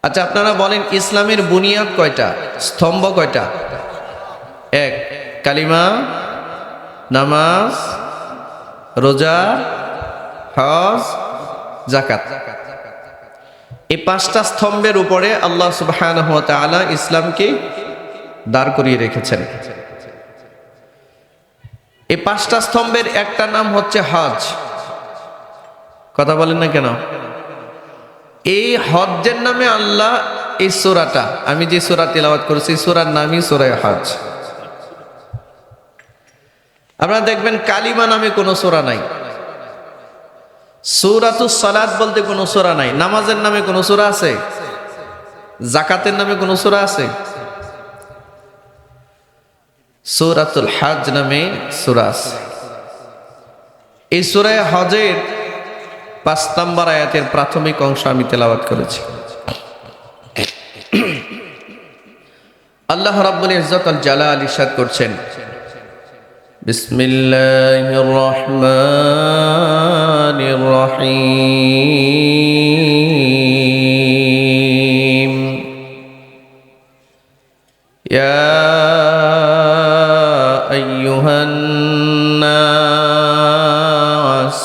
আচ্ছা, আপনারা বলেন ইসলামের বুনিয়াদ কয়টা, স্তম্ভ কয়টা? এক, কালিমা, নামাজ, রোজা, হজ, যাকাত। এই পাঁচটা স্তম্ভের উপরে আল্লাহ সুবহানাহু ওয়া তাআলা ইসলামকে দাঁড় করিয়ে রেখেছেন। এই পাঁচটা স্তম্ভের একটা নাম হচ্ছে হজ। কথা বলেন না কেন? এই হজ্জের নামে আল্লাহ এই সূরাটা, আমি যে সূরা তিলাওয়াত করেছি, সূরার নামই সূরা হজ। আপনারা দেখবেন কালিমা নামে কোনো সূরা নাই, সূরাতুস সালাত বলতে কোনো সূরা নাই, নামাজের নামে কোনো সূরা আছে, যাকাতের নামে কোনো সূরা আছে, সূরাতুল হজ নামে সূরা আছে। এই সূরা হজের ৫ নম্বর আয়াতের প্রাথমিক অংশ আমি তেলাওয়াত করেছি। আল্লাহ রাব্বুল ইজ্জত আল জালাল ইরশাদ করছেন, বিসমিল্লাহির রহমানির রহিম, ইয়া আইয়ুহান নাস,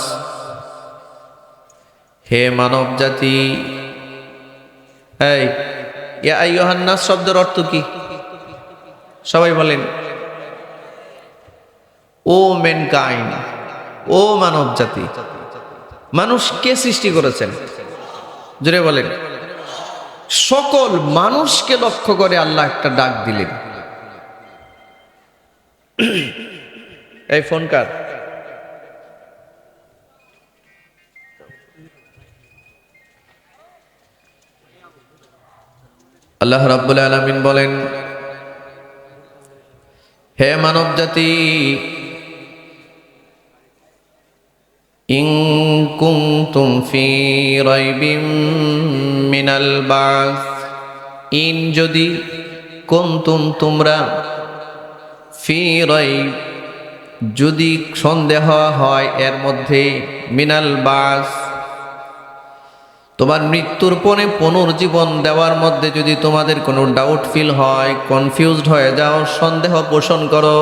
হে মানব জাতি। এই ইয়া আইয়ুহান নাস শব্দের অর্থ কি? সবাই বলেন। ও ম্যানকাইন্ড, ও মানব জাতি। মানুষ কে সৃষ্টি করেছেন? জোরে বলেন। সকল মানুষকে লক্ষ্য করে আল্লাহ একটা ডাক দিলেন। এই ফোন কার? আল্লাহ রাব্বুল আলামিন বলেন, হে মানব জাতি, ইন কুনতুম ফি রাইবিম মিনাল বাস, ইন যদি, কুনতুম তোমরা, ফি রাইব যদি সন্দেহ হয় এর মধ্যে, মিনাল বাস তোমার মৃত্যুর পরে পুনর্জীবন দেওয়ার মধ্যে যদি তোমাদের কোনো ডাউট ফিল হয়, কনফিউজড হয়ে যাও, সন্দেহ পোষণ করো।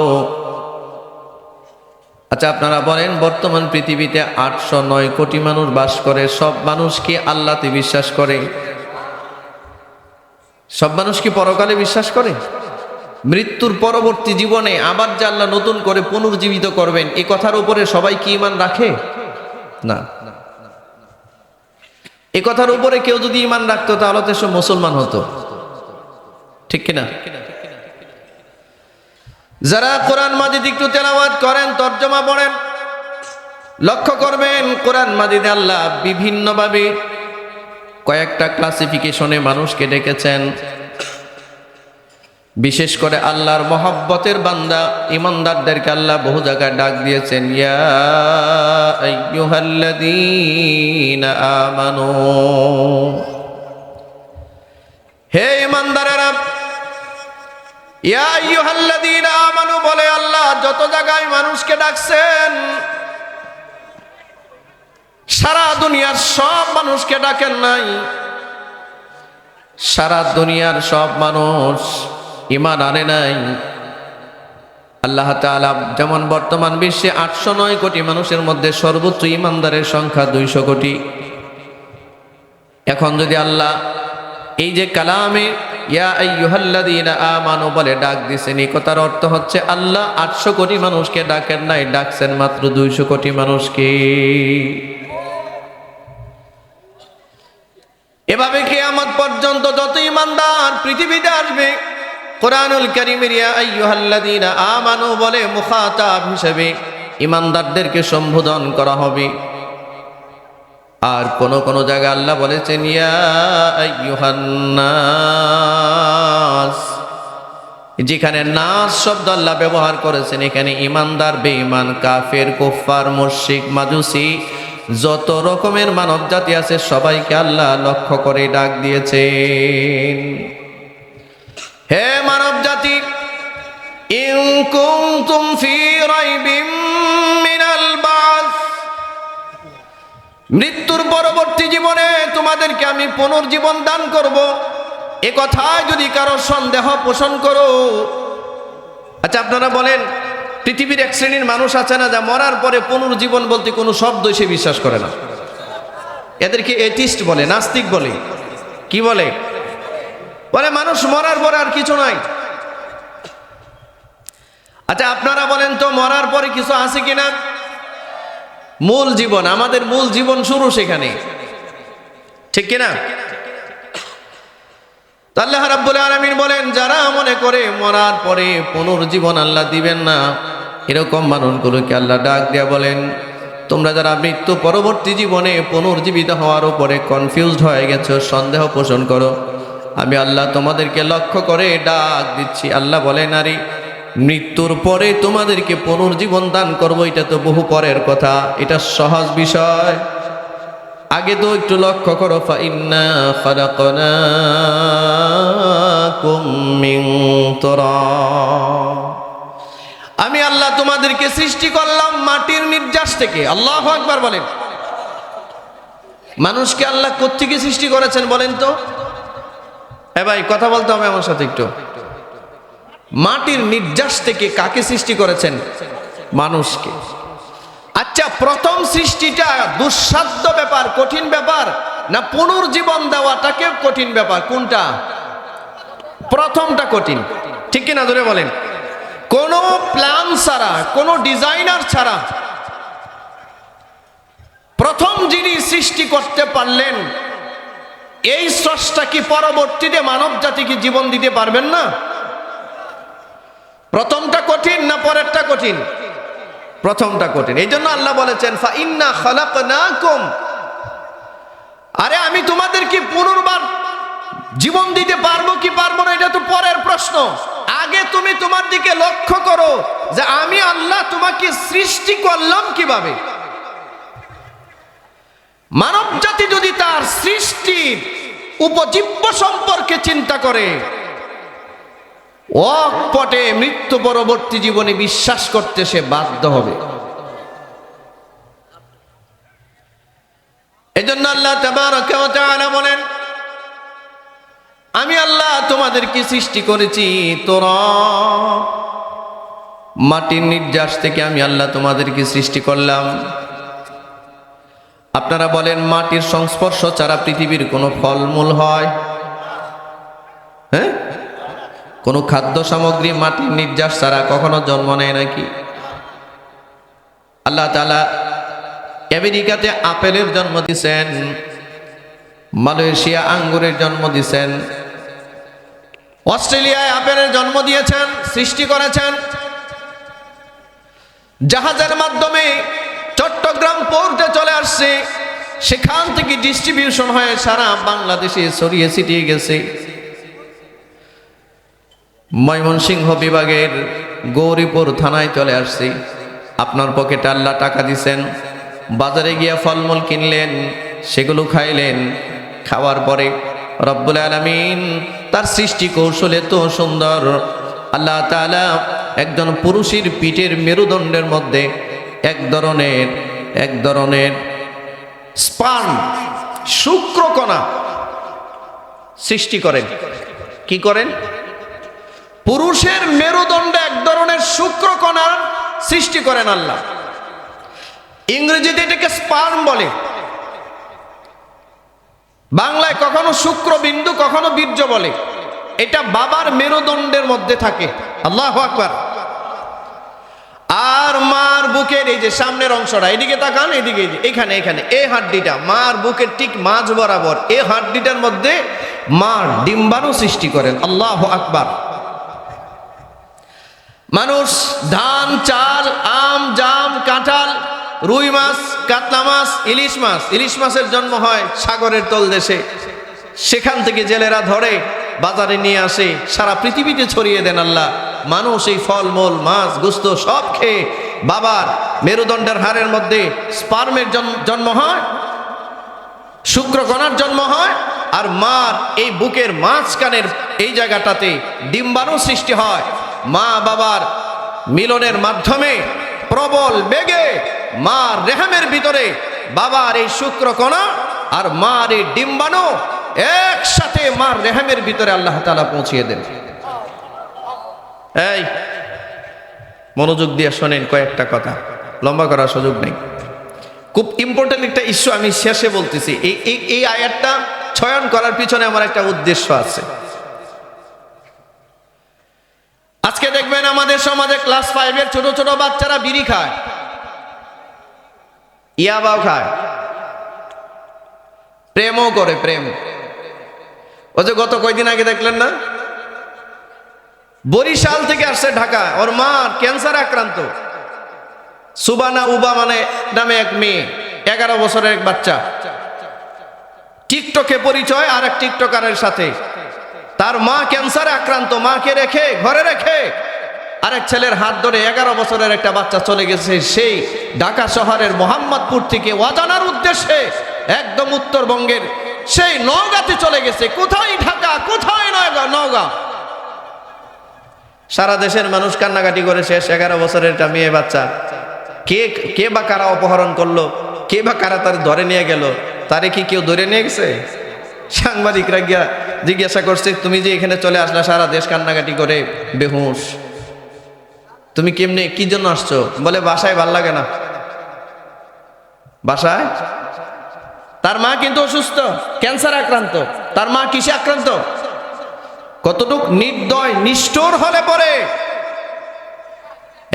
আচ্ছা, আপনারা বলেন বর্তমান পৃথিবীতে 809 কোটি মানুষ বাস করে, সব মানুষ কি আল্লাহতে বিশ্বাস করে? সব মানুষ কি পরকালে বিশ্বাস করে? মৃত্যুর পরবর্তী জীবনে আবার যে আল্লাহ নতুন করে পুনর্জীবিত করবেন, এই কথার উপরে সবাই কি ঈমান রাখে? না। এই কথার উপরে কেউ যদি ঈমান রাখতো তাহলে তো সব মুসলমান হতো, ঠিক কিনা? যারা কোরআন মাজিদ একটু তেলাওয়াত করেন, তরজমা পড়েন, লক্ষ্য করবেন কোরআন মাজিদে আল্লাহ বিভিন্নভাবে কয়েকটা ক্লাসিফিকেশনে মানুষকে ডেকেছেন। বিশেষ করে আল্লাহর মহব্বতের বান্দা ইমানদারদেরকে আল্লাহ বহু জায়গায় ডাক দিয়েছেন, ইয়া আইয়ুহাল্লাযীনা আমানু, হে ইমানদারেরা। ইয়া আইয়ুহাল্লাযীনা আমানু বলে আল্লাহ যত জায়গায় মানুষকে ডাকছেন, সারা দুনিয়ার সব মানুষকে ডাকেন নাই। সারা দুনিয়ার সব মানুষ ঈমান আনে নাই। আল্লাহ তাআলা যেমন বর্তমান বিশ্বে 809 কোটি মানুষের মধ্যে সর্বোচ্চ ঈমানদারের সংখ্যা 200 কোটি। এখন যদি আল্লাহ এই যে কালামে ইয়া আইয়ুহাল্লাযীনা আমানু বলে ডাক দিয়েছেন, এই কথার অর্থ হচ্ছে আল্লাহ 800 কোটি মানুষকে ডাকেন নাই, ডাকছেন মাত্র 200 কোটি মানুষকে। এভাবে কিয়ামত পর্যন্ত যত ঈমানদার পৃথিবীতে আসবে, কোরআনুল কারীমের ইয়া আইয়ুহাল্লাযীনা আমানু বলে মুখাতাব হিসেবে ঈমানদারদেরকে সম্বোধন করা হবে। আর কোন কোন জায়গায় আল্লাহ বলেছেন ইয়া আইয়ুহান নাস, যেখানে নাস শব্দ আল্লাহ ব্যবহার করেছেন এখানে ঈমানদার, বেঈমান, কাফের, কুফফার, মুশরিক, মাজুসি যত রকমের মানব জাতি আছে সবাইকে আল্লাহ লক্ষ্য করে ডাক দিয়েছেন। হে মানব জাতি, ইন কুনতুম ফি রাইবিম মিনাল বাস, মৃত্যুর পরবর্তী জীবনে তোমাদেরকে আমি পুনর্জীবন দান করব, এ কথায় যদি কারো সন্দেহ পোষণ করো। আচ্ছা আপনারা বলেন, পৃথিবীর এক শ্রেণীর মানুষ আছে না, যা মরার পরে পুনর্জীবন বলতে কোনো শব্দ সে বিশ্বাস করে না। এদেরকে এথিস্ট বলে, নাস্তিক বলে। কি বলে? বলে মানুষ মরার পরে আর কিছু নাই। আচ্ছা আপনারা বলেন তো, মরার পরে কিছু আছে কিনা? মূল জীবন, আমাদের মূল জীবন শুরু সেখানে, ঠিক কিনা? আল্লাহ রাব্বুল আলামিন বলেন, যারা মনে করে মরার পরে পুনর্জীবন আল্লাহ দিবেন না, এরকম মানুষগুলোকে আল্লাহ ডাক দিয়া বলেন, তোমরা যারা মৃত্যু পরবর্তী জীবনে পুনর্জীবিত হওয়ার উপরে কনফিউজড হয়ে গেছো, সন্দেহ পোষণ করো, আমি আল্লাহ তোমাদেরকে লক্ষ্য করে ডাক দিচ্ছি। আল্লাহ বলেন, আরে মৃত্যুর পরে তোমাদেরকে পুনর্জীবন দান করবো, এটা তো বহু পরের কথা, এটা সহজ বিষয়। আগে তো একটু লক্ষ্য করো, ফাইন্না খালাকনাকুম মিন তুরাব, আমি আল্লাহ তোমাদেরকে সৃষ্টি করলাম মাটির নির্যাস থেকে। আল্লাহু আকবার বলেন। মানুষকে আল্লাহ কোত্থেকে সৃষ্টি করেছেন বলেন তো? ভাই কথা বলতে হবে আমার সাথে একটু। মাটির নির্যাস থেকে কাকে সৃষ্টি করেছেন? মানুষকে। আচ্ছা প্রথম সৃষ্টিটা দুঃসাধ্য ব্যাপার, কঠিন ব্যাপার, না পুনর্জীবন দেওয়াটাকে কঠিন ব্যাপার? কোনটা? প্রথমটা কঠিন, ঠিক কিনা ধরে বলেন? কোনো প্ল্যান ছাড়া, কোনো ডিজাইনার ছাড়া প্রথম যিনি সৃষ্টি করতে পারলেন, এই স্রষ্টা কি পরবর্তীতে মানব জাতিকে জীবন দিতে পারবেন না? প্রথমটা কঠিন না পরেরটা কঠিন? প্রথমটা কঠিন। এই জন্য আল্লাহ বলেছেন, ফাইন্না খালাকনাকুম, আরে আমি তোমাদেরকে পুনর্বার জীবন দিতে পারবো কি পারবো না এটা তো পরের প্রশ্ন। আগে তুমি তোমার দিকে লক্ষ্য করো যে আমি আল্লাহ তোমাকে সৃষ্টি করলাম কিভাবে। মানব জাতি যদি তার সৃষ্টির উপজীব্য সম্পর্কে চিন্তা করে, অকপটে মৃত্যু পরবর্তী জীবনে বিশ্বাস করতে সে বাধ্য হবে। এজন্য আল্লাহ তাবারাকা ওয়া তাআলা বলেন, আমি আল্লাহ তোমাদেরকে সৃষ্টি করেছি তুরাব, মাটির নির্যাস থেকে আমি আল্লাহ তোমাদেরকে সৃষ্টি করলাম। আপনারা বলেন, মাটির সংস্পর্শ ছাড়া পৃথিবীর কোনো ফলমূল হয়? হ্যাঁ, কোনো খাদ্য সামগ্রী মাটির নির্যাস ছাড়া কখনো জন্ম নেয় নাকি? আল্লাহ তাআলা আমেরিকাতে আপেলের জন্ম দিয়েছেন, মালয়েশিয়া আঙ্গুরের জন্ম দিয়েছেন, অস্ট্রেলিয়ায় আপেলের জন্ম দিয়েছেন, সৃষ্টি করেছেন। জাহাজের মাধ্যমে চট্টগ্রাম পোর্টে চলে আসছে, সেখান থেকে ডিস্ট্রিবিউশন হয়ে সারা বাংলাদেশে ছড়িয়ে ছিটিয়ে গেছে। ময়মনসিংহ বিভাগের গৌরীপুর থানায় চলে আসছে। আপনার পকেটে আল্লাহ টাকা দিছেন, বাজারে গিয়ে ফলমূল কিনলেন, সেগুলো খাইলেন। খাওয়ার পরে রব্বুল আলামিন তার সৃষ্টি কৌশল এত সুন্দর, আল্লাহ তাআলা একজন পুরুষের পিঠের মেরুদণ্ডের মধ্যে এক ধরনের স্পার্ম, শুক্রকণা সৃষ্টি করেন। কি করেন? পুরুষের মেরুদণ্ডে এক ধরনের শুক্রকণা সৃষ্টি করেন আল্লাহ। ইংরেজিতে এটাকে স্পার্ম বলে, বাংলায় কখনো শুক্রবিন্দু কখনো বীর্য বলে। এটা বাবার মেরুদণ্ডের মধ্যে থাকে। আল্লাহু আকবার। আর মার বুকের এই যে সামনের অংশটা, এদিকে তাকান, এদিকে এখানে এখানে এই হাড্ডিটা মার বুকের ঠিক মাঝ বরাবর, এই হাড্ডিটার মধ্যে মার ডিম্বাণু সৃষ্টি করেন। আল্লাহু আকবার। মানুষ ধান, চাল, আম, জাম, কাঁঠাল, রুই মাছ, কাতলা মাছ, ইলিশ মাছের জন্ম হয় সাগরের তলদেশে। সেখান থেকে জেলেরা ধরে বাজারে নিয়ে আসে, সারা পৃথিবীতে ছড়িয়ে দেন আল্লাহ। মানুষ এই ফলমূল, মাছ, গোস্ত সব খেয়ে বাবার মেরুদণ্ডের হাড়ের মধ্যে স্পার্মের জন্ম হয়, শুক্রকণার জন্ম হয়, আর মার এই বুকের মাঝখানের এই জায়গাটাতে ডিম্বাণু সৃষ্টি হয়। মা বাবার মিলনের মাধ্যমে প্রবল বেগে মার রেহেমের ভিতরে বাবার এই শুক্রকণা আর মার এই ডিম্বাণু একসাথে মার রেহেমের ভিতরে আল্লাহ তাআলা পৌঁছিয়ে দেন। এই মনোযোগ দিয়ে শোনেন কয়েকটা কথা, লম্বা করার সুযোগ নেই। খুব ইম্পর্টেন্ট একটা ইস্যু আমি শেষে বলতেছি। এই আয়াতটা চয়ন করার পিছনে আমার একটা উদ্দেশ্য আছে। আজকে দেখবেন আমাদের সমাজে ক্লাস 5 এর ছোট ছোট বাচ্চারা বিড়ি খায়, ইয়াবাও খায়, প্রেমও করে। প্রেম ও যে গত কয়দিন আগে দেখলেন না, বরিশাল থেকে আসছে ঢাকা, ওর মা ক্যান্সার আক্রান্ত। সুবানা উবা মানে নামে এক মেয়ে, 11 বছরের এক বাচ্চা, টিকটকে পরিচয় আর এক টিকটকারের সাথে। তার মা ক্যান্সারে আক্রান্ত, মাকে রেখে ঘরে রেখে আরেক ছেলের হাত ধরে 11 বছরের একটা বাচ্চা চলে গেছে সেই ঢাকা শহরের মোহাম্মদপুর থেকে অজানার উদ্দেশ্যে একদম উত্তরবঙ্গের সেই নওগাঁতে চলে গেছে। কোথায় ঢাকা, কোথায় নওগাঁ। সারা দেশের মানুষ কান্নাকাটি করে শেষ। 11 বছরের একটা মেয়ে বাচ্চা, কে বা কারা অপহরণ করলো, কে বা কারা তার ধরে নিয়ে গেল, তারে কি কেউ ধরে নিয়ে গেছে? সাংবাদিকরা গিয়া জিজ্ঞাসা করছে, তুমি যে এখানে চলে আসলা, সারা দেশ কান্নাকাটি করে বেহুশ, তুমি কেমনে, কি জন্য আসছো? বলে বাসায় ভাল লাগে না। বাসায় তার মা কিন্তু অসুস্থ, ক্যান্সার আক্রান্ত। তার মা কিসে আক্রান্ত? কতটুক নির্দয় নিষ্ঠুর হলে পরে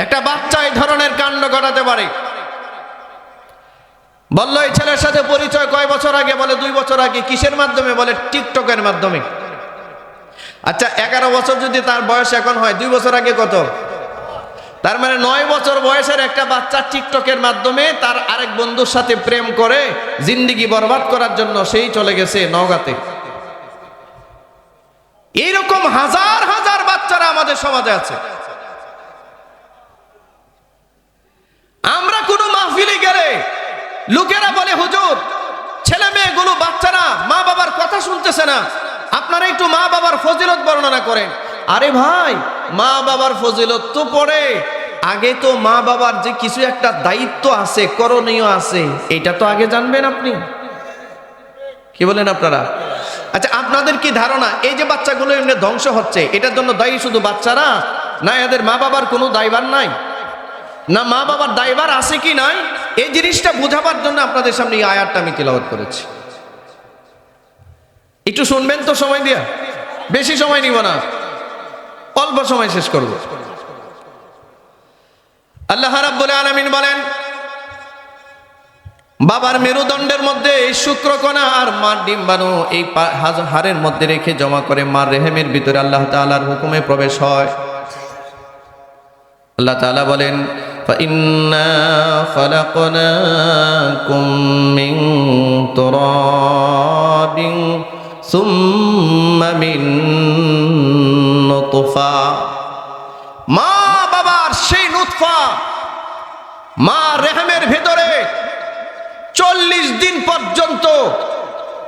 একটা বাচ্চা এই ধরনের কাণ্ড ঘটাতে পারে। বললো এই ছেলের সাথে পরিচয় কয় বছর আগে? বলে 2 বছর আগে। কিসের মাধ্যমে? বলে টিকটকের মাধ্যমে। আচ্ছা 11 বছর যদি তার বয়স এখন হয়, 2 বছর আগে কত? তার মানে 9 বছর বয়সের একটা বাচ্চা টিকটকের মাধ্যমে তার আরেক বন্ধুর সাথে প্রেম করে জিন্দেগি বরবাদ করার জন্য সেই চলে গেছে নওগাঁতে। এইরকম হাজার হাজার বাচ্চারা আমাদের সমাজে আছে। আমরা কোনো মাহফিলে গেলে লোকেরা বলে, হুজুর ছেলে মেয়েগুলো বাচ্চারা মা বাবার কথা শুনতেছে না, আপনারা একটু মা বাবার ফজিলত বর্ণনা করেন। আরে ভাই, মা বাবার ফজিলত তো পড়ে, আগে তো মা বাবার যে কিছু একটা দায়িত্ব আছে, করণীয় আছে, এটা তো আগে জানবেন আপনি। কি বলেন আপনারা? আচ্ছা আপনাদের কি ধারণা এই যে বাচ্চাগুলো এমনি ধ্বংস হচ্ছে, এটার জন্য দায়ী শুধু বাচ্চারা, না এদের মা বাবার কোনো দায়ভার নাই? না মা বাবার দায়ভার আছে কি নাই, এই জিনিসটা বোঝাবার জন্য আপনাদের সামনে এই আয়াতটা আমি তিলাওয়াত করেছি। একটু শুনবেন তো সময় দিয়া, বেশি সময় নিব না, অল্প সময় শেষ করব। আল্লাহ রাব্বুল আলামিন বলেন, বাবার মেরুদণ্ডের মধ্যে এই শুক্রকণা আর মার ডিম্বাণু এই হাড়ের মধ্যে রেখে জমা করে মার রেহেমের ভিতরে আল্লাহ তাআলার হুকুমে প্রবেশ হয়। আল্লাহ তাআলা বলেন, فَإِنَّا خَلَقْنَاكُم مِّن تُرَابٍ ثُمَّ مِن نُطْفَةٍ। মা বাবার সেই নুতফা মা রেহেমের ভিতরে 40 দিন পর্যন্ত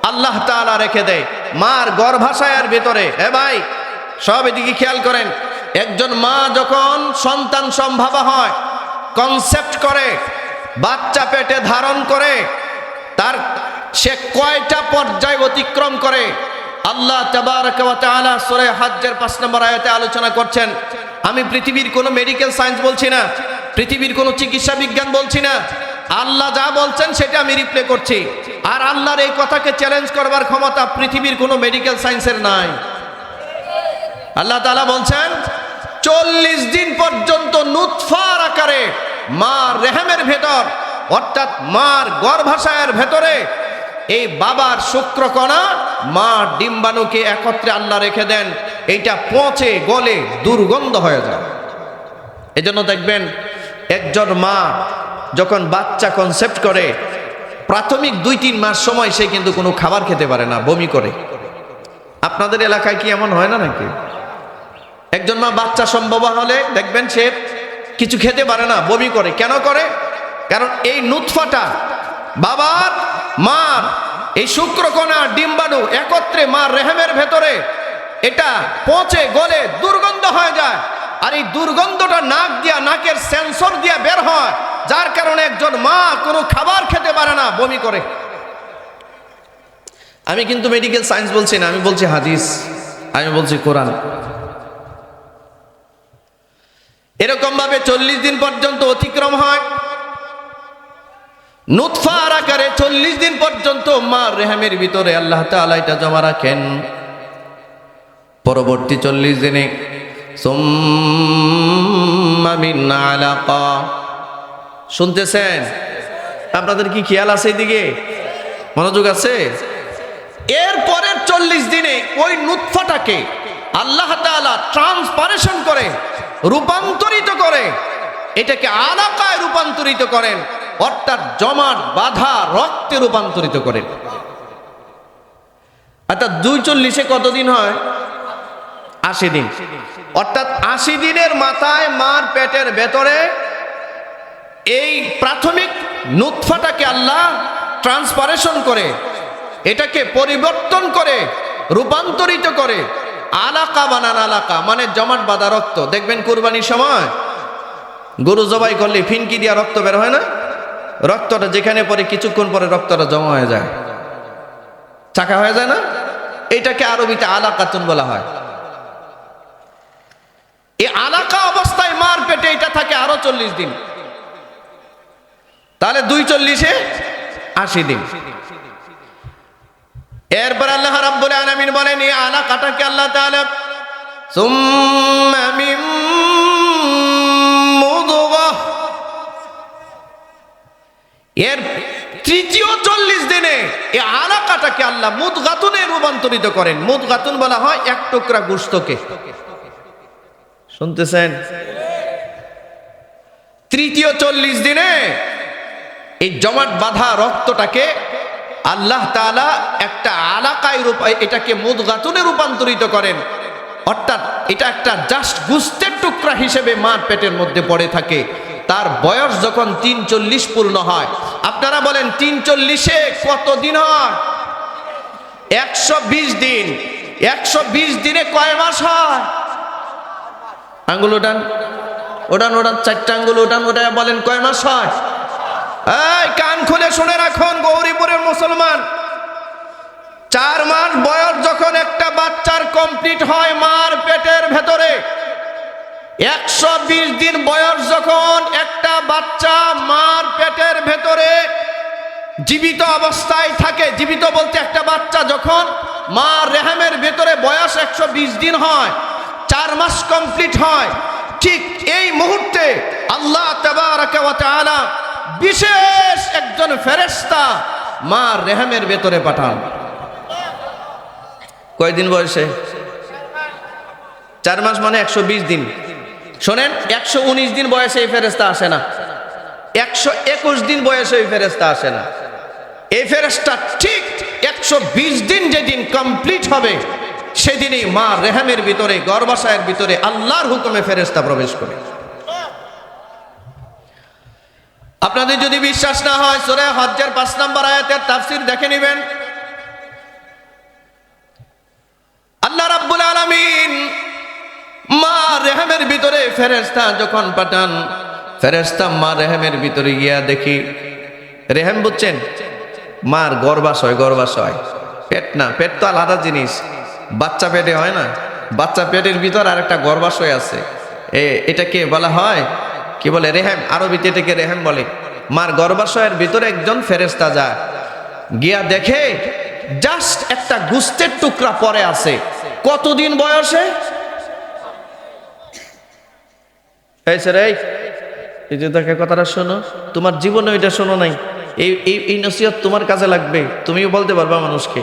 আল্লাহ তাআলা রেখে দেয় মার গর্ভাশয়ের ভিতরে। এ ভাই সব এদিকে খেয়াল করেন, একজন মা যখন সন্তান সম্ভাবা হয়, কনসেপ্ট করে, বাচ্চা পেটে ধারণ করে, তার সে কয়টা পর্যায় অতিক্রম করে আল্লাহ তাবারক ওয়া তাআলা সূরা হজ্জের 5 নম্বর আয়াতে আলোচনা করছেন। আমি পৃথিবীর কোনো মেডিকেল সায়েন্স বলছি না, পৃথিবীর কোনো চিকিৎসা বিজ্ঞান বলছি না, আল্লাহ যা বলছেন সেটা আমি রিপ্লে করছি। আর আল্লাহর এই কথাকে চ্যালেঞ্জ করবার ক্ষমতা পৃথিবীর কোনো মেডিকেল সায়েন্সের নাই। আল্লাহ তাআলা বলছেন 40 দিন পর্যন্ত নুতফার আকারে মার রেহেমের ভেতর, অর্থাৎ মার গর্ভাশয়ের ভেতরে এই বাবার শুক্রকণা মার ডিম্বাণুকে একত্রে আল্লাহ রেখে দেন। এইটা পচে গলে দুর্গন্ধ হয়ে যায়। এজন্য দেখবেন একজন মা যখন বাচ্চা কনসেপ্ট করে, প্রাথমিক 2-3 মাস সময় সে কিন্তু কোনো খাবার খেতে পারে না, বমি করে। আপনাদের এলাকায় কি এমন হয় না নাকি? একজন মা বাচ্চা সম্ভব হলে দেখবেন সে কিছু খেতে পারে না, বমি করে। কেন করে? কারণ এই নুতফাটা বাবার মার এই শুক্রকণা ডিম্বাণু একত্রে মার রেহেমের ভেতরে এটা পচে গলে দুর্গন্ধ হয়ে যায়। আর এই দুর্গন্ধটা নাক দিয়া, নাকের সেন্সর দিয়া বের হয়, যার কারণে একজন মা কোনো খাবার খেতে পারে না, বমি করে। আমি কিন্তু মেডিকেল সায়েন্স বলছি না, আমি বলছি হাদিস, আমি বলছি কোরআন। এরকম ভাবে 40 দিন পর্যন্ত অতিক্রম হয়। নুতফার আকারে 40 দিন পর্যন্ত মার রেহেমের ভিতরে আল্লাহ তাআলা এটা জমা রাখেন। পরবর্তী 40 দিনে সুম্মা মিন আলাকা, শুনতেছেন? আপনাদের কি খেয়াল আছে এদিকে? মনোযোগ আছে? এর পরের 40 দিনে ওই নুতফাটাকে আল্লাহ তাআলা ট্রান্সপারেশন করে, রূপান্তরিত করে, এটাকে আলাকায় রূপান্তরিত করেন, অর্থাৎ জমাট বাঁধা রক্তে রূপান্তরিত করেন। অর্থাৎ 240-এ কতদিন হয়? 80 দিন। অর্থাৎ 80 দিনের মাথায় মার পেটের ভেতরে এই প্রাথমিক নুতফাটাকে আল্লাহ ট্রান্সপারেশন করে, এটাকে পরিবর্তন করে, রূপান্তরিত করে আলাকা বানান। আলাকা মানে জমাট বাঁধা রক্ত। দেখবেন কুরবানির সময় গরু জবাই করলে ফিনকি দিয়া রক্ত বের হয় না? রক্তটা যেখানে পরে কিছুক্ষণ পরে রক্তটা জমা হয়ে যায়, চাকা হয়ে যায় না? এটাকে আরবিতে আলাকাতুন বলা হয়। এই আলাকা অবস্থায় মার পেটে এটা থাকে আরো 40 দিন। তাহলে 240-এ 80 দিন। এরপর আল্লাহ রাব্বুল আলামিন বলেন এই আলাকাটাকে আল্লাহ তাআলা সুম্মা মিন মুদগাহ, এর তৃতীয় 40 দিনে এই আলাকাটাকে আল্লাহ মুদগাতুনে রূপান্তরিত করেন। মুদগাতুন বলা হয় এক টুকরা গোশতকে। শুনতেছেন? তৃতীয় 40 দিনে এই জমাট বাঁধা রক্তটাকে আল্লাহ তাআলা একটা আলাকায় এটাকে মুদগাতুনে রূপান্তরিত করেন। অর্থাৎ এটা একটা জাস্ট গোশতের টুকরা হিসেবে মার পেটের মধ্যে পড়ে থাকে। তার বয়স যখন 340 পূর্ণ হয়, আপনারা বলেন 340-এ কত দিন হয়? 120 দিন। 120 দিনে কয় মাস হয়? আঙ্গুল ওঠান, ওঠান, ওঠান, 4টা আঙ্গুল ওঠান, ওটা বলেন কয় মাস হয়? এই কান খুলে শুনে রাখুন গৌরীপুরের মুসলমান, 4 মাস বয়স যখন একটা বাচ্চার কমপ্লিট হয় মার পেটের ভেতরে, 120 দিন বয়স যখন একটা বাচ্চা মার পেটের ভেতরে জীবিত অবস্থায় থাকে, জীবিত বলতে একটা বাচ্চা যখন মার রেহেমের ভেতরে বয়স 120 দিন হয়, 4 মাস কমপ্লিট হয়, ঠিক এই মুহূর্তে আল্লাহ তাবারাকা ওয়া তাআলা বিশেষ একজন ফেরেশতা মার রেহেমের ভেতরে পাঠান। কয়দিন বয়সে? 4 মাস মানে 120 দিন। শোনেন, 119 দিন বয়সে এই ফেরেশতা আসে না, 121 দিন বয়সে এই ফেরেশতা আসে না। এই ফেরেশতা ঠিক 120 দিন যেদিন কমপ্লিট হবে সেদিনই মা রেহেমের ভিতরে, গর্ভাশয়ের ভিতরে আল্লাহর হুকুমে ফেরেশতা প্রবেশ করে। আপনাদের যদি বিশ্বাস না হয় সূরা হজ্জের 5 নম্বর আয়াতের তাফসীর দেখে নেবেন। আল্লাহ রাব্বুল আলামিন মা রেহেমের ভিতরে ফেরেশতা যখন পাঠান, ফেরেশতা মা রেহেমের ভিতরে গিয়া দেখি, রেহেম বুঝছেন? মার গর্ভাশয়, গর্ভাশয়, পেট না, পেট তো আলাদা জিনিস, বাচ্চা পেটে হয় না, বাচ্চা পেটের ভিতর আর একটা গর্ভাশয় আছে, এটাকে বলা হয় কি বলে? রেহেম। আরবিতে এটাকে রেহেম বলে। মার গর্ভাশয়ের ভিতরে একজন ফেরেশতা যায়, গিয়া দেখে জাস্ট একটা গোশতের টুকরা পরে আছে। কতদিন বয়সে? এই স্যার, এই যে দেখে কথাটা শোনো, তোমার জীবনে এটা শোনো নাই, এই নসিহত তোমার কাজে লাগবে, তুমিও বলতে পারবা মানুষকে।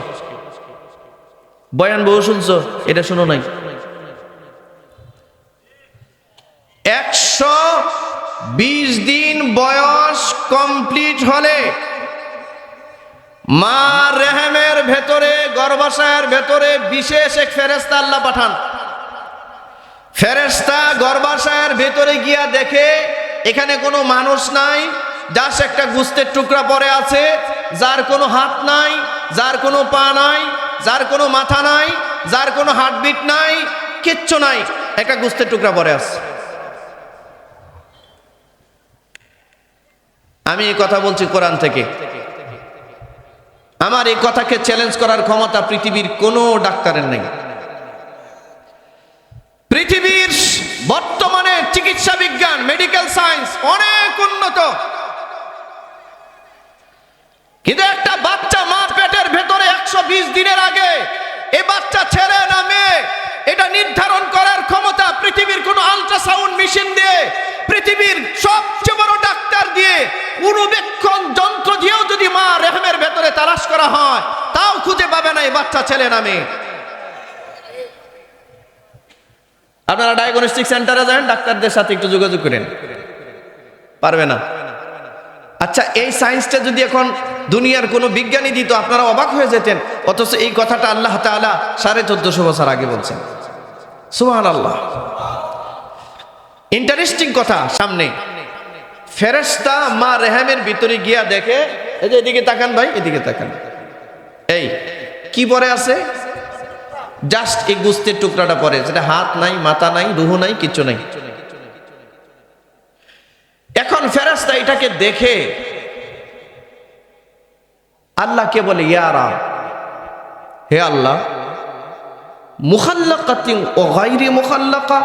বয়ান বহু শুনছো, এটা শোনো নাই। 120 দিন বয়স কমপ্লিট হলে মা রেহেমের ভেতরে, গর্ভাশয়ের ভেতরে বিশেষ এক ফেরেশতা আল্লাহ পাঠান। ফেরেশতা গর্ভাশয়ের ভেতরে গিয়া দেখে এখানে কোনো মানুষ নাই, জাস্ট একটা গোশতের টুকরা পড়ে আছে, যার কোনো হাত নাই, যার কোনো পা নাই, যার কোনো মাথা নাই, যার কোনো হার্টবিট নাই, কিচ্ছু নাই, একটা গোস্তের টুকরা পড়ে আছে। আমি এই কথা বলছি কোরআন থেকে। আমার এই কথাকে চ্যালেঞ্জ করার ক্ষমতা পৃথিবীর কোনো ডাক্তারের নেই। পৃথিবীর বর্তমানে চিকিৎসা বিজ্ঞান, মেডিকেল সায়েন্স অনেক উন্নত, কিন্তু একটা বাচ্চা মা পেটের ভেতরে 120 দিনের আগে এই বাচ্চা ছেলে না মেয়ে এটা নির্ধারণ করার ক্ষমতা পৃথিবীর কোন আল্ট্রাসাউন্ড মেশিন দিয়ে, পৃথিবীর সবচেয়ে বড় ডাক্তার দিয়ে, পূর্ববেক্ষণ যন্ত্র দিয়েও যদি মা রেহমের ভেতরে তালাশ করা হয় তাও খুঁজে পাবে না এই বাচ্চা ছেলে না মেয়ে। আপনারা ডায়াগনস্টিক সেন্টারে যান, ডাক্তারদের সাথে একটু যোগাযোগ করেন, পারবে না। আচ্ছা, এই সায়েন্সটা যদি এখন দুনিয়ার কোনো বিজ্ঞানী দিত আপনারা অবাক হয়ে যেতেন, অথচ এই কথাটা আল্লাহ তাআলা 1450 বছর আগে বলছেন। সুবহানাল্লাহ। ইন্টারেস্টিং কথা। সামনে ফেরেশতা মা রেহেমের ভিতরে গিয়া দেখে, এই যে এদিকে তাকান ভাই, এদিকে তাকান, এই কি পরে আছে? জাস্ট এই গোস্তের টুকরাটা পরে, যেটা হাত নাই, মাথা নাই, রুহ নাই, কিচ্ছু নাই। এখন ফেরেশতা এটাকে দেখে আল্লাহকে বলে, ইয়া রাব, হে আল্লাহ, মুখাল্লাকাতিন ও গায়রি মুখাল্লাকা,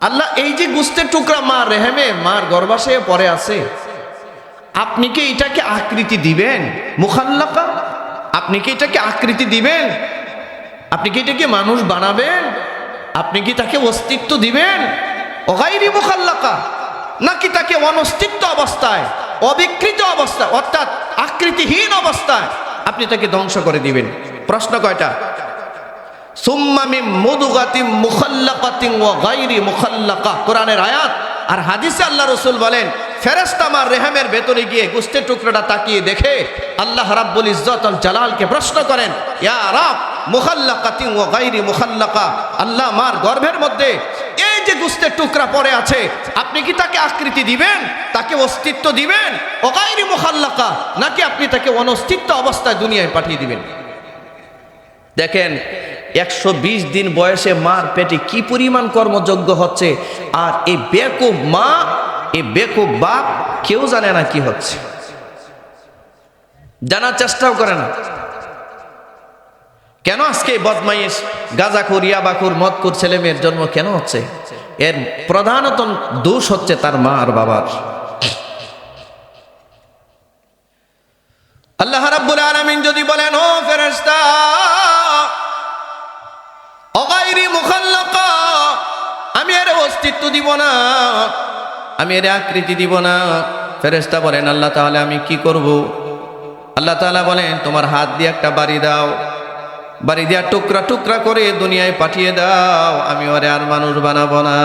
আল্লাহ এই যে গোস্তের টুকরা মা রেহেমে, মার গর্ভাশয়ে পড়ে আছে, আপনি কি এটাকে আকৃতি দিবেন? মুখাল্লাকা, আপনি কি এটাকে আকৃতি দিবেন? আপনি কি এটাকে মানুষ বানাবেন? আপনি কি তাকে অস্তিত্ব দিবেন? ও গায়রি মুখাল্লাকা, নাকি তাকে অনস্তিত্ব অবস্থায়, অবিকৃত অবস্থায়, অর্থাৎ আকৃতিহীন অবস্থায় আপনি তাকে ধ্বংস করে দিবেন? প্রশ্ন কয়টা? সুম্মা মিন মুদগাতিন মুখাল্লাকাতিন ওয়া গায়রি মুখাল্লাকা, কোরআনের আয়াত। আর হাদিসে আল্লাহ রাসূল বলেন, ফেরেশতা আমার রেহেমের ভেতরে গিয়ে গোস্তের টুকরাটা তাকিয়ে দেখে আল্লাহ রাব্বুল ইজ্জত আল জালালকে প্রশ্ন করেন, ইয়া রাব, মুখাল্লাকাতিন ওয়া গায়রি মুখাল্লাকা, আল্লাহ মার গর্ভের মধ্যে এই যে গোস্তের টুকরা পড়ে আছে, আপনি কি তাকে আকৃতি দিবেন, তাকে অস্তিত্ব দিবেন? ও গায়রি মুখাল্লাকা, নাকি আপনি তাকে অনস্তিত্ব অবস্থায় দুনিয়ায় পাঠিয়ে দিবেন? দেখেন 120 দিন বয়সে মার পেটে কি পরিমাণ কর্মযোগ্য হচ্ছে, আর এই বেকুব মা, এই বেকুব বাপ কেউ জানে না কি হচ্ছে, জানার চেষ্টাও করে না। কেন আজকে বদমাইশ, গাঁজাখোর, ইয়াবাখোর, মদখোর ছেলে মেয়ের জন্ম কেন হচ্ছে? এর প্রধানত দোষ হচ্ছে তার মা আর বাবার। আল্লাহ রাব্বুল আলামিন যদি বলেন, ও ফেরেশতা, ও গায়রি মুখাল্লাকা, আমি এর অস্তিত্ব দিব না, আমি এর আকৃতি দিব না। ফেরেশতা বলেন, আল্লাহ তাহলে আমি কি করব? আল্লাহ তাআলা বলেন, তোমার হাত দিয়ে একটা বাড়ি দাও, বাড়ি দিয়া টুকরা টুকরা করে দুনিয়ায় পাঠিয়ে দাও, আমি ওরে আর মানুষ বানাবো না।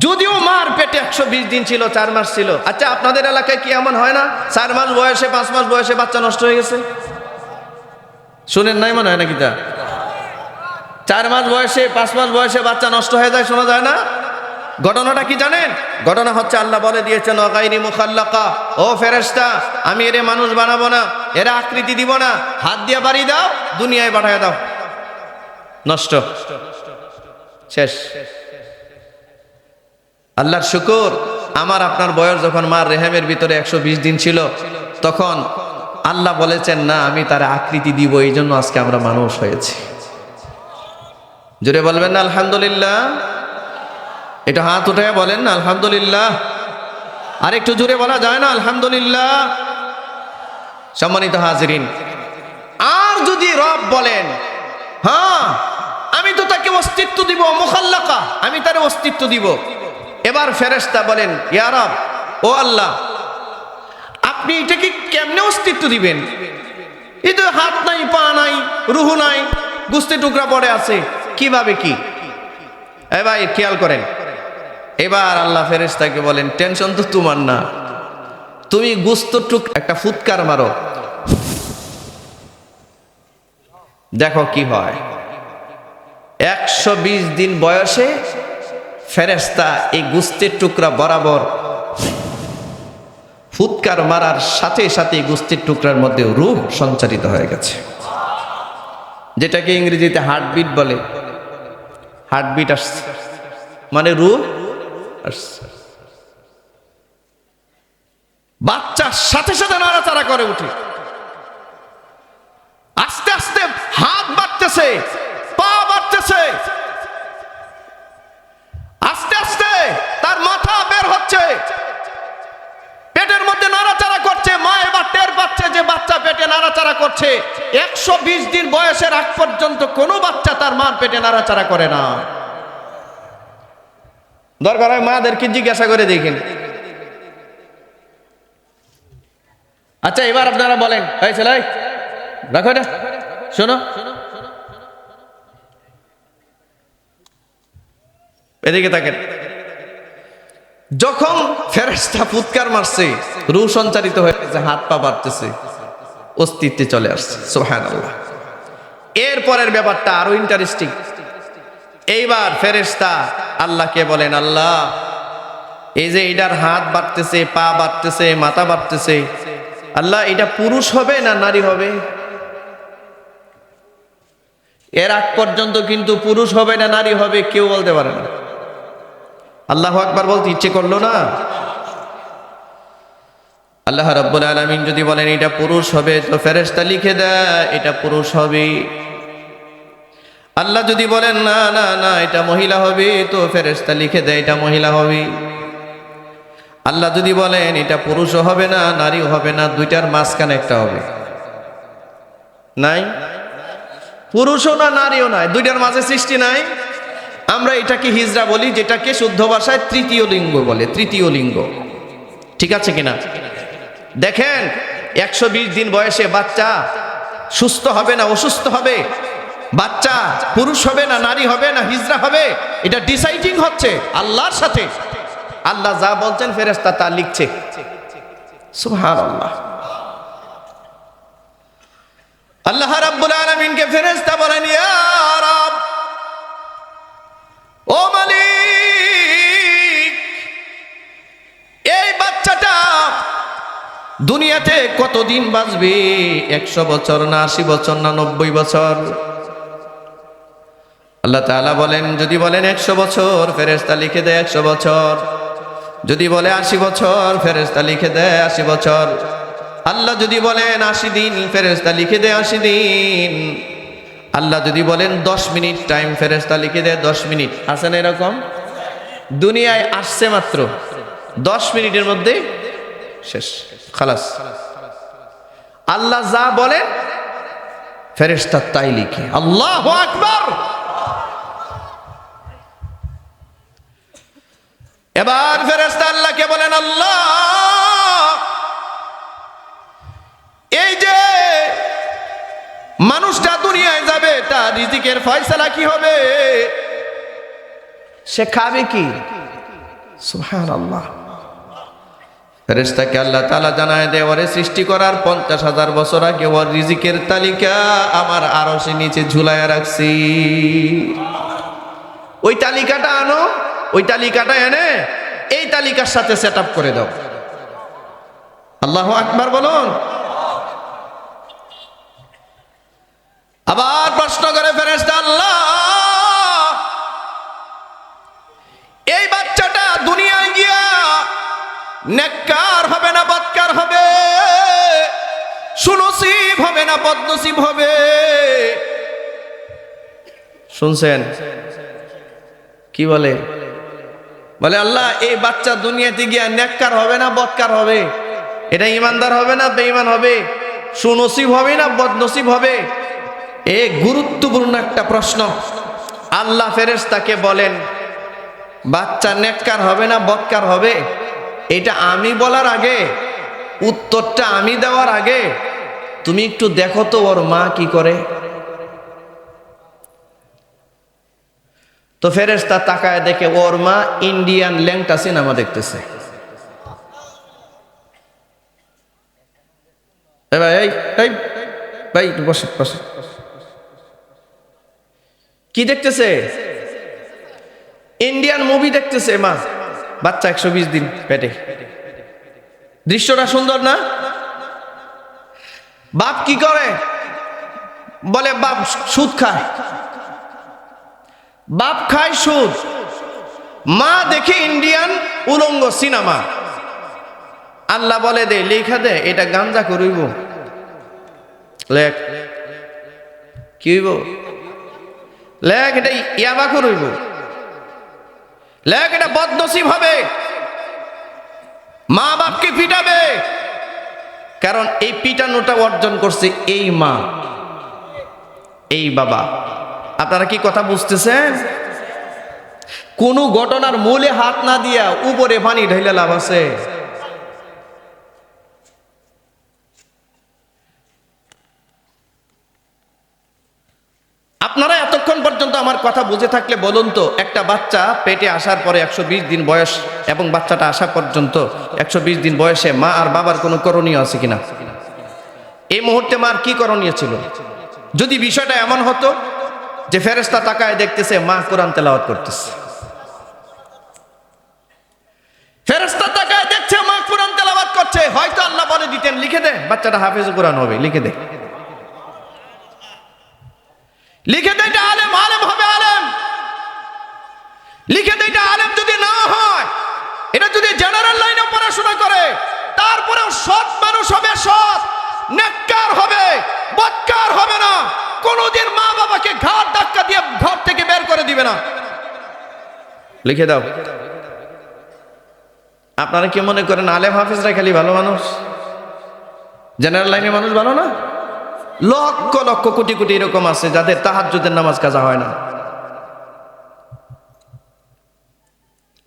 যদিও মার পেটে 120 দিন ছিল, 4 মাস ছিল। আচ্ছা, আপনাদের এলাকায় কি এমন হয় না 4 মাস বয়সে, 5 মাস বয়সে বাচ্চা নষ্ট হয়ে গেছে? শুনেন নাই মনে হয় নাকি? তা 4 মাস বয়সে, 5 মাস বয়সে বাচ্চা নষ্ট হয়ে যায়, শোনা যায় না? ঘটনাটা কি জানেন? ঘটনা হচ্ছে আল্লাহ বলে দিয়েছেন, ও গায়রি মুখাল্লাকা, ও ফেরেশতা, আমি এরে মানুষ বানাবো না, এরা আকৃতি দিব না, হাত দিয়ে বাড়ি দাও, দুনিয়ায় পাঠিয়ে দাও, নষ্ট, শেষ। আল্লাহর শুকর, আমার আপনার বয়স যখন মার রেহেমের ভিতরে 120 দিন ছিল, তখন আল্লাহ বলেছেন, না আমি তার আকৃতি দিব, এই জন্য আজকে আমরা মানুষ হয়েছি। জোরে বলবেন না আলহামদুলিল্লাহ? এটা হাত উঠে বলেন না আলহামদুলিল্লাহ। আর একটু জোরে বলা যায় না আলহামদুলিল্লাহ? সম্মানিত হাজিরিন, আর যদি রব বলেন, হ্যাঁ আমি তো তাকে অস্তিত্ব দিব, মুখাল্লাকা, আমি তার অস্তিত্ব দিব। এবার ফেরেশতা বলেন, ইয়া রব, ও আল্লাহ, আপনি এটাকে কেমনে অস্তিত্ব দিবেন? এই তো হাত নাই, পা নাই, রুহ নাই, গোস্তের টুকরা পড়ে আছে, কিভাবে কি? এ ভাই খেয়াল করেন। এবার আল্লাহ ফেরেশতাকে বলেন, টেনশন তো তোমার না, তুমি গোস্তের টুকরা একটা ফুৎকার মারো, দেখো কি হয়। 120 দিন বয়সে ফেরেশতা এই গোস্তের টুকরা বরাবর ফুৎকার মারার সাথে সাথে গোস্তের টুকরার মধ্যে রূহ সঞ্চারিত হয়ে গেছে। যেটাকে ইংরেজিতে হার্টবিট বলে। হার্টবিট আসছে মানে রূহ আসছে। বাচ্চার সাথে সাথে নাড়াচাড়া করে উঠে, আস্তে আস্তে হাত বাড়তেছে, পা বাড়তেছে, আস্তে আস্তে তার মাথা বের হচ্ছে, পেটের মধ্যে নাড়াচাড়া করছে। মা এবার টের পাচ্ছে যে বাচ্চা পেটে নাড়াচাড়া করছে। 120 দিন বয়সের আগ পর্যন্ত কোনো বাচ্চা তার মার পেটে নাড়াচাড়া করে না। দরকার হয় মাদেরকে জিজ্ঞাসা করে দেখেন। আচ্ছা এবার আপনারা বলেন, এই ছেলে রাখো এটা, শোনো এদিকে তাকেন। যখন ফেরেশতা ফুৎকার মারছে, রূহ সঞ্চারিত হয়ে গেছে, হাত পা বাড়তেছে, অস্তিত্বে চলে আসছে। সুবহানাল্লাহ। এরপরের ব্যাপারটা আরো ইন্টারেস্টিং। এইবার ফেরেশতা আল্লাহকে বলেন, আল্লাহ এই যে এটার হাত বাড়তেছে, পা বাড়তেছে, মাথা বাড়তেছে, আল্লাহ এটা পুরুষ হবে না নারী হবে? এর আগ পর্যন্ত কিন্তু পুরুষ হবে না নারী হবে কেউ বলতে পারে না। আল্লাহু আকবার বলতে ইচ্ছে করলো না? আল্লাহ রাব্বুল আলামিন যদি বলেন এটা পুরুষ হবে, তো ফেরেশতা লিখে দেয় এটা পুরুষ হবে। আল্লাহ যদি বলেন না না না এটা মহিলা হবে, তো ফেরেশতা লিখে দেয় এটা মহিলা হবে। আল্লাহ যদি বলেন এটা পুরুষও হবে না নারীও হবে না, দুইটার মাঝখানে একটা হবে। নাই, পুরুষও না নারীও নাই, দুইটার মাঝে সৃষ্টি নাই। আমরা এটাকে হিজরা বলি, যেটাকে শুদ্ধ ভাষায় তৃতীয় লিঙ্গ বলে। তৃতীয় লিঙ্গ, ঠিক আছে কিনা? দেখেন 120 দিন বয়সে বাচ্চা সুস্থ হবে না অসুস্থ হবে, বাচ্চা পুরুষ হবে না নারী হবে না হিজরা হবে, এটা ডিসাইডিং হচ্ছে আল্লাহর সাথে। আল্লাহ যা বলছেন ফেরেশতা তা লিখছে। সুবহানাল্লাহ। আল্লাহ রাব্বুল আলামিনকে ফেরেশতা বলেন, ইয়া রাব, ও মালিক, এই বাচ্চাটা দুনিয়াতে কতদিন বাঁচবে? 100 বছর না 80 বছর না 90 বছর? আল্লাহ তাআলা বলেন, যদি বলেন 100 বছর, ফেরেশতা লিখে দেয় 100 বছর। যদি বলে 80 বছর, ফেরেশতা লিখে দেয় 80 বছর। আল্লাহ যদি বলেন 80 দিন, ফেরেশতা লিখে দেয় 80 দিন। আল্লাহ যদি বলেন 10 মিনিট টাইম, ফেরেশতা লিখে দেয় 10 মিনিট। আছে না এরকম? দুনিয়ায় আসছে মাত্র 10 মিনিটের মধ্যে শেষ, খালাস। আল্লাহ যা বলেন ফেরেশতা তাই লিখে। আল্লাহু আকবার। এবার ফেরেশতা আল্লাহকে বলেন, আল্লাহ এই যে মানুষটা দুনিয়ায় যাবে, তার রিজিকের ফয়সালা কি হবে? সে খাবে কি? সুবহানাল্লাহ। ফেরেশতাকে আল্লাহ তাআলা জানায় দেয়, ওরে সৃষ্টি করার 50,000 বছর আগে ওর রিজিকের তালিকা আমার আরশের নিচে ঝুলায়া রাখছি। ওই তালিকাটা আনো, ওই তালিকাটা এনে এই তালিকার সাথে সেট আপ করে দাও। আল্লাহু আকবার বলুন। আবার প্রশ্ন করে ফেরেশতা, আল্লাহ এই বাচ্চাটা দুনিয়ায় গিয়া নেককার হবে না বদকার হবে? সুনসিব হবে না বদনসিব হবে? শুনছেন কি বলে? বলে আল্লাহ এই বাচ্চা দুনিয়াতে গিয়া নেককার হবে না বদকার হবে? এটা ইমানদার হবে না বেঈমান হবে? সুনসিব হবে না বদনসিব হবে? এ গুরুত্বপূর্ণ একটা প্রশ্ন। আল্লাহ ফেরেশতাকে বলেন, বাচ্চা নেককার হবে না বদকার হবে, এটা আমি বলার আগে, উত্তরটা আমি দেওয়ার আগে তুমি একটু দেখো তো ওর মা কি করে। তো ফেরেশতা তাকায় দেখে ওর মা ইন্ডিয়ান ল্যাংটা সিনেমা দেখতেছে। ভাই বসে বসে, কি দেখতেছে? ইন্ডিয়ান মুভি দেখতেছে মা, বাচ্চা 120 দিন পেটে। দৃশ্যটা সুন্দর না? বাপ কি করে? বলে বাপ সুদ খায়, বাপ খায় সুদ। মা দেখে ইন্ডিয়ান উলঙ্গ সিনেমা, আল্লাহ বলে দে লেখা দে এটা গাঞ্জা করিব, লেখ কি হইব, লেখ এটা ইয়াবা করিব, লেখ এটা বদনসিব হবে, মা বাপকে পিটাবে। কারণ এই পিটানোটা অর্জন করছে এই মা, এই বাবা। আপনারা কি কথা বুঝতেছেন? কোন ঘটনার মূলে হাত না দিয়া উপরে পানি ঢেলে লাভ আছে? আপনারা এতক্ষণ পর্যন্ত আমার কথা বুঝে থাকলে বলুন তো, একটা বাচ্চা পেটে আসার পরে 120 দিন বয়স এবং বাচ্চাটা আসা পর্যন্ত 120 দিন বয়সে মা আর বাবার কোনো করণীয় আছে কিনা? এই মুহূর্তে মার কি করণীয় ছিল? যদি বিষয়টা এমন হতো যে ফেরেশতা তাকায় দেখতেছে মা কোরআন তেলাওয়াত করতেছে, ফেরেশতা তাকায় দেখছে মা কোরআন তেলাওয়াত করছে, হয়তো আল্লাহ বলে দিতেন লিখে দে বাচ্চাটা হাফেজ কোরআন হবে, লিখে দে, লিখে দে এটা আলেম, আলেম হবে আলেম, লিখে দে এটা আলেম। যদি না হয়, এটা যদি জেনারেল লাইনে পড়াশোনা করে, তারপরেও সৎ মানুষ হবে, সৎ নেককার হবে, বদকার হবে না, কোনদিন মা বাবাকে ঘাট ধাক্কা দিয়ে ঘর থেকে বের করে দিবে না। লিখে দাও। আপনারা কি মনে করেন আলেম হাফেজরা খালি ভালো মানুষ, জেনারেল লাইনের মানুষ ভালো না? লক্ষ লক্ষ কোটি কোটি এরকম আছে যাদের তাহাজ্জুদের নামাজ কাজা হয় না।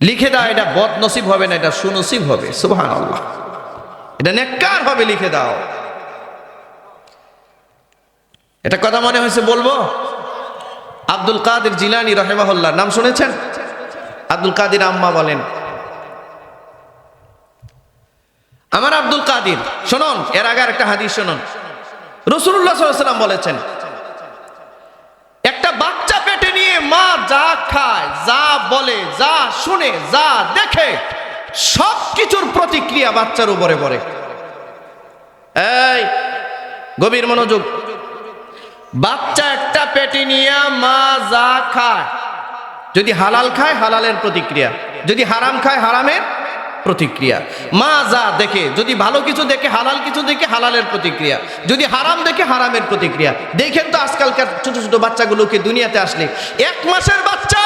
লিখে দাও এটা বদনসিব হবে না, এটা সুনসিব হবে। সুবহানাল্লাহ, এটা নেককার হবে, লিখে দাও। এটা কথা মনে হয়েছে বলবো? আব্দুল কাদের জিলানী রাহিমাহুল্লাহ নাম শুনেছেন? আব্দুল কাদের আম্মা বলেন, আমার আব্দুল কাদের, শুনুন এর আগে একটা হাদিস শুনুন। রাসূলুল্লাহ সাল্লাল্লাহু আলাইহি ওয়াসাল্লাম বলেছেন, একটা বাচ্চা পেটে নিয়ে মা যা খায়, যা বলে, যা শুনে, যা দেখে, সব কিছুর প্রতিক্রিয়া বাচ্চার উপরে পড়ে। এই গভীর মনোযোগ, বাচ্চা একটা পেটে নিয়ে মা যা খায়, যদি হালাল খায় হালালের প্রতিক্রিয়া, যদি হারাম খায় হারামের প্রতিক্রিয়া। মা যা দেখে, যদি ভালো কিছু দেখে, হালাল কিছু দেখে, হালালের প্রতিক্রিয়া, যদি হারাম দেখে হারামের প্রতিক্রিয়া। দেখেন তো আজকালকার ছোট ছোট বাচ্চাগুলোকে দুনিয়াতে আসলে, 1 মাসের বাচ্চা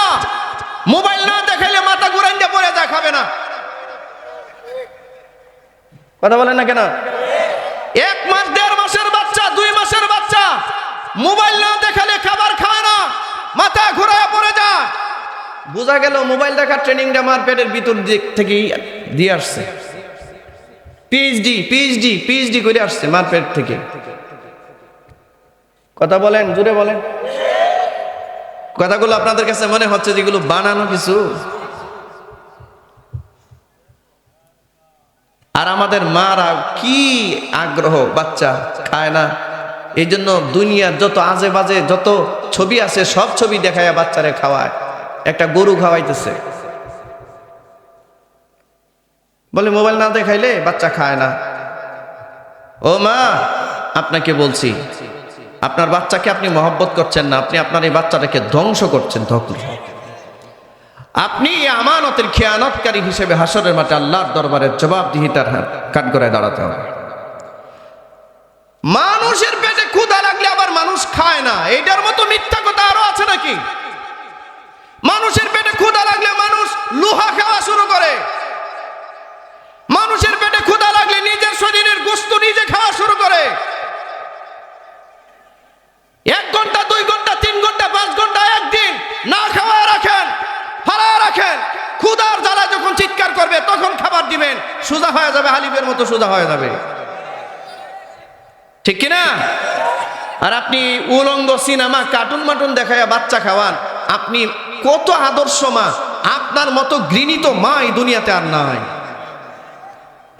মোবাইল না দেখাইলে মাথা ঘুরাই দিয়ে পড়ে যায়, খাবে না। কথা বলেন না কেন? 1 মাস 1.5 মাসের বাচ্চা, 2 মাসের বাচ্চা মোবাইল না দেখালে খাবার খায় না, মাথা ঘুরায় পড়ে যায়। বোঝা গেল মোবাইল দেখার ট্রেনিংটা আমার পেটের ভিতর থেকে দিয়ে আসছে, পিএইচডি করে আসছে মার পেট থেকে। কথা বলেন, জোরে বলেন। কথাগুলো আপনাদের কাছে মনে হচ্ছে যেগুলো বানানো কিছু? আর আমাদের মারা কি আগ্রহ, বাচ্চা খায় না। এই জন্য দুনিয়ার যত আজে বাজে যত ছবি আছে সব ছবি দেখায় বাচ্চারে খাওয়ায়। একটা গরু খাওয়াইতেছে, বলে মোবাইল না দেখাইলে বাচ্চা খায় না। ও মা, আপনাকে বলছি, আপনার বাচ্চাকে আপনি মহব্বত করছেন না, আপনি আপনার এই বাচ্চাটাকে ধ্বংস করছেন। আপনি আমানতের খেয়ানতকারী হিসেবে হাসরের মাঠে আল্লাহর দরবারে জবাবদিহিতার কাঠগড়ায় দাঁড়াতে হবে। মানুষের পেটে ক্ষুধা লাগলে আবার মানুষ খায় না, এটার মতো মিথ্যা কথা আরো আছে নাকি? মানুষের পেটে ক্ষুধা লাগলে মানুষ লোহা খাওয়া শুরু করে, মানুষের পেটে ক্ষুধা লাগলে নিজের শরীরের গোশত নিজে খাওয়া শুরু করে। 1 ঘন্টা 2 ঘন্টা 3 ঘন্টা 5 ঘন্টা একদিন না খাওয়া রাখেন, হারায় রাখেন, ক্ষুধার জ্বালা যখন চিৎকার করবে তখন খাবার দিবেন, সোজা হয়ে যাবে, হালিফের মতো সোজা হয়ে যাবে। ঠিক কিনা? আর আপনি উলঙ্গ সিনেমা কার্টুন মাটুন দেখায় বাচ্চা খাওয়ান। আপনি কত আদর্শ মা, আপনার মতো ঘৃণিত মা এই দুনিয়াতে আর নাই।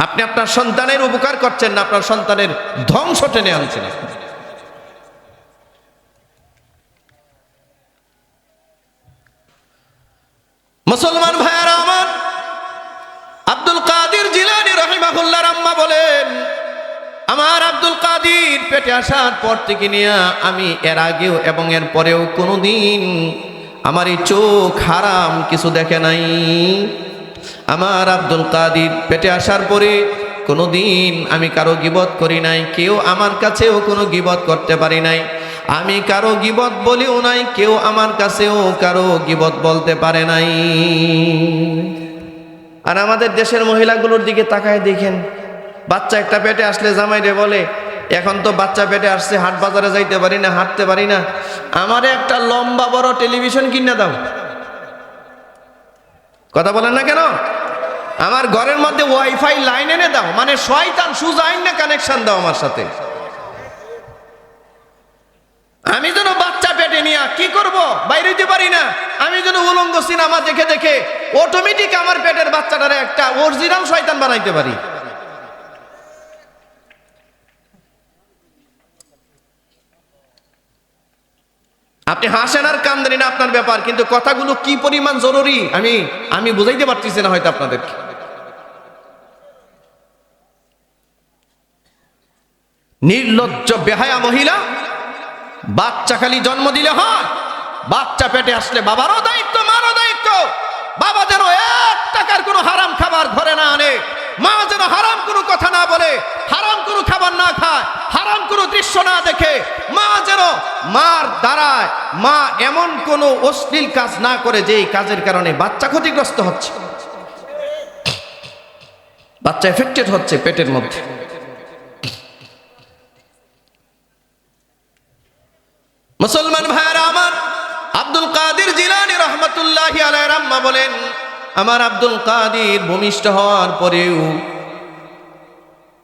আপনি আপনার সন্তানের উপকার করছেন না, আপনার সন্তানের ধ্বংস টেনে আনছেন। মুসলমান ভাইয়ারা আমার, আব্দুল কাদের জিলানী রাহিমাহুল্লাহর আম্মা বলেন, আমার আব্দুল কাদের পেটে পেটে আসার পর থেকে নিয়ে আমি এর আগেও এবং এর পরেও কোনোদিন আমার এই চোখ হারাম কিছু দেখে নাই। আমার আব্দুল কাদের পেটে আসার পরে কোনোদিন আমি কারো গীবত করি নাই, কেউ আমার কাছেও কোনো গীবত করতে পারি নাই। আমি কারো গীবত বলিও নাই, কেউ আমার কাছেও কারো গীবত বলতে পারে নাই। আর আমাদের দেশের মহিলাগুলোর দিকে তাকায় দেখেন, বাচ্চা একটা পেটে আসলে জামাইরে বলে, এখন তো বাচ্চা পেটে আসছে, হাট বাজারে যাইতে পারি না, হাঁটতে পারি না, আমারে একটা লম্বা বড় টেলিভিশন কিনে দাও। কথা বলেন না কেন? আমার ঘরের মধ্যে ওয়াইফাই লাইন এনে দাও, মানে শয়তান সুজাইন না কানেকশন দাও আমার সাথে। আমি যেন বাচ্চা পেটে নিয়ে কি করব, বাইরে যেতে পারি না, আমি যেন উলঙ্গ সিনেমা দেখে দেখে অটোমেটিক আমার পেটের বাচ্চাটারে একটা অরিজিনাল শয়তান বানাইতে পারি। আপনি হাসেন আর কান্দেন না আপনার ব্যাপার, কিন্তু কথাগুলো কি পরিমাণ জরুরি আমি বুঝাইতে পারতেছি না হয়তো আপনাদেরকে। নির্লজ্জ বেহায়া মহিলা, বাচ্চা খালি জন্ম দিলে হয়, বাচ্চা পেটে আসলে বাবারও দায়িত্ব, মারও দায়িত্ব। বাবা যেন 1 টাকার কোনো হারাম খাবার ঘরে না আনে, মা যেন হারাম কোনো কথা না বলে, হারাম কোনো খাবার না খায়, হারাম কোনো দৃশ্য না দেখে, মা যেন মার দ্বারায় মা এমন কোনো অশ্লীল কাজ না করে যেই কাজের কারণে বাচ্চা ক্ষতিগ্রস্ত হচ্ছে, বাচ্চা এফেক্টেড হচ্ছে পেটের মধ্যে। মুসলমান ভাইরা আমার, আব্দুল কাদের জিলানী রহমাতুল্লাহি আলাইহির আম্মা বলেন, আমার আব্দুল কাদের ভূমিষ্ঠ হওয়ার পরেও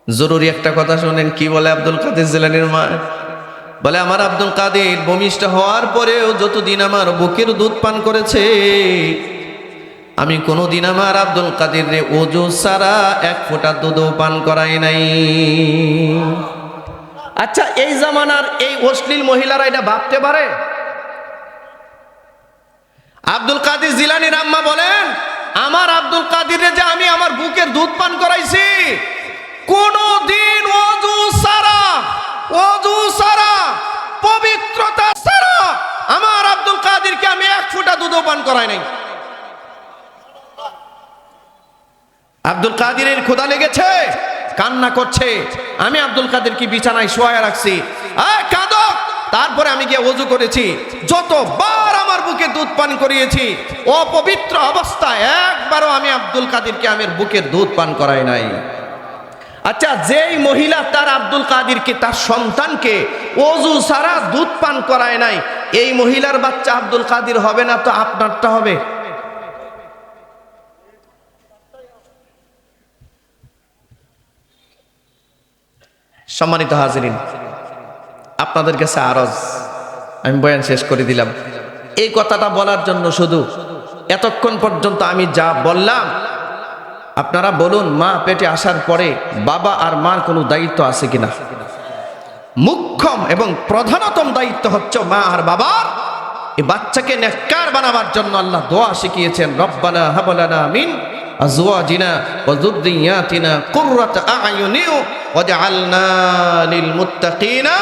জরুরি একটা কথা শুনেন। কি বলে আব্দুল কাদের জিলানীর মা? বলে আমার আব্দুল কাদের ভূমিষ্ঠ হওয়ার পরেও যতদিন আমার বুকের দুধ পান করেছে, আমি কোনোদিন আমার আব্দুল কাদের রে ওযু ছাড়া 1 ফোঁটা দুধও পান করাই নাই। আচ্ছা, এই জামানার এই অশ্লীল মহিলারা এটা ভাবতে পারে? আব্দুল কাদের জিলানীর আম্মা বলেন, আমার আব্দুল কাদের যে আমি আমার বুকের দুধ পান করাইছি, কোনদিন ওযু ছাড়া পবিত্রতা ছাড়া আমার আব্দুল কাদেরকে আমি 1 ফোঁটা দুধও পান করাই নাই। আব্দুল কাদেরের ক্ষুধা লেগেছে, কান্না করছে, আমি আব্দুল কাদেরকে বিছানায় শোয়া রাখছি, কাঁদো। তারপরে আমি গিয়ে ওযু করেছি, যতবার আমার বুকে দুধ পান করিয়েছি, অপবিত্র অবস্থায় একবারও আমি আব্দুল কাদেরকে আমার বুকের দুধ পান করাই নাই। আচ্ছা, যেই মহিলা তার আব্দুল কাদেরকে, তার সন্তানকে ওযু ছাড়া দুধ পান করায় নাই, এই মহিলার বাচ্চা আব্দুল কাদের হবে না তো আপনারটা হবে? সম্মানিত হাজিরিন, আপনাদের কাছে আরজ, আমি বয়ান শেষ করে দিলাম। এই কথাটা বলার জন্য শুধু এতক্ষণ পর্যন্ত আমি যা বললাম, আপনারা বলুন, মা পেটে আসার পরে বাবা আর মার কোনো দায়িত্ব আছে কিনা? মুখ্যম এবং প্রধানতম দায়িত্ব হচ্ছে মা আর বাবার। এই বাচ্চাকে নেককার বানাবার জন্য আল্লাহ দোয়া শিখিয়েছেন, রব্বানা হাব লানা মিন আজওয়াজিনা ওয়া যুররিয়াতিনা কুররাতা আ'য়ুনিন ওয়াজআলনা লিল মুত্তাকিনা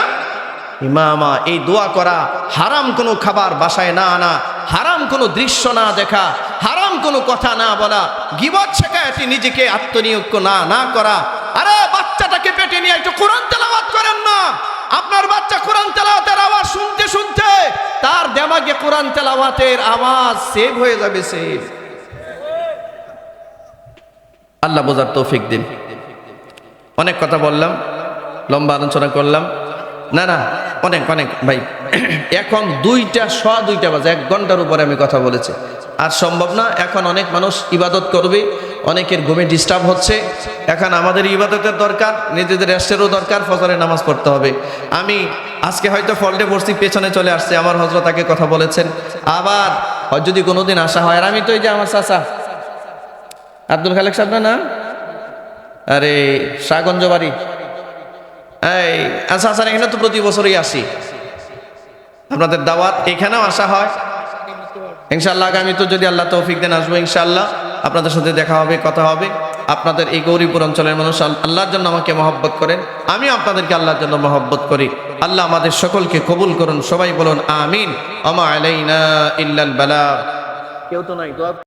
ইমামা। এই দোয়া করা, হারাম কোনো খাবার বাসায় না আনা, হারাম কোনো দৃশ্য না দেখা, হারাম কোনো কথা না বলা, গীবত শেখায়তি নিজেকে আত্মনিয়োগ না করা। আরে বাচ্চাটাকে পেটে নিয়ে একটু কোরআন তেলাওয়াত করেন না। আপনার বাচ্চা কোরআন তেলাওয়াতের আওয়াজ শুনতে শুনতে তার দিমাগে কোরআন তেলাওয়াতের আওয়াজ সেভ হয়ে যাবে, সেভ। আল্লাহ বোঝার তৌফিক দিন। অনেক কথা বললাম, লম্বা আলোচনা করলাম, না অনেক ভাই, এখন 2টা বাজে, 1 ঘন্টার উপরে আমি কথা বলেছি, আর সম্ভব না। এখন অনেক মানুষ ইবাদত করবে, অনেকের ঘুমে ডিস্টার্ব হচ্ছে। এখন আমাদের ইবাদতের দরকার, নিজেদের রেস্টেরও দরকার, ফজরের নামাজ পড়তে হবে। আমি আজকে হয়তো ফল্টে পড়ছি, পেছনে চলে আসছে, আমার হযরত তাকে কথা বলেছেন। আবার যদি কোনোদিন আসা হয়, আর আমি তো এই যে আমার চাচা আব্দুল খালেক সাহেব না, আরে শাহগঞ্জ বাড়ি, এই আচ্ছা এখানে তো প্রতি বছরই আসি, আপনাদের দাওয়াত, এখানেও আসা হয় ইনশাআল্লাহ। আগামী তো যদি আল্লাহ তৌফিক দেন আসবো ইনশাআল্লাহ, আপনাদের সাথে দেখা হবে, কথা হবে। আপনাদের এই গৌরীপুর অঞ্চলের মানুষ আল্লাহর জন্য আমাকে মহব্বত করেন, আমি আপনাদেরকে আল্লাহর জন্য মহব্বত করি। আল্লাহ আমাদের সকলকে কবুল করুন। সবাই বলুন আমিন। ওয়া মা আলাইনা ইল্লাল বালাগ। কেউ তো নাই দোয়া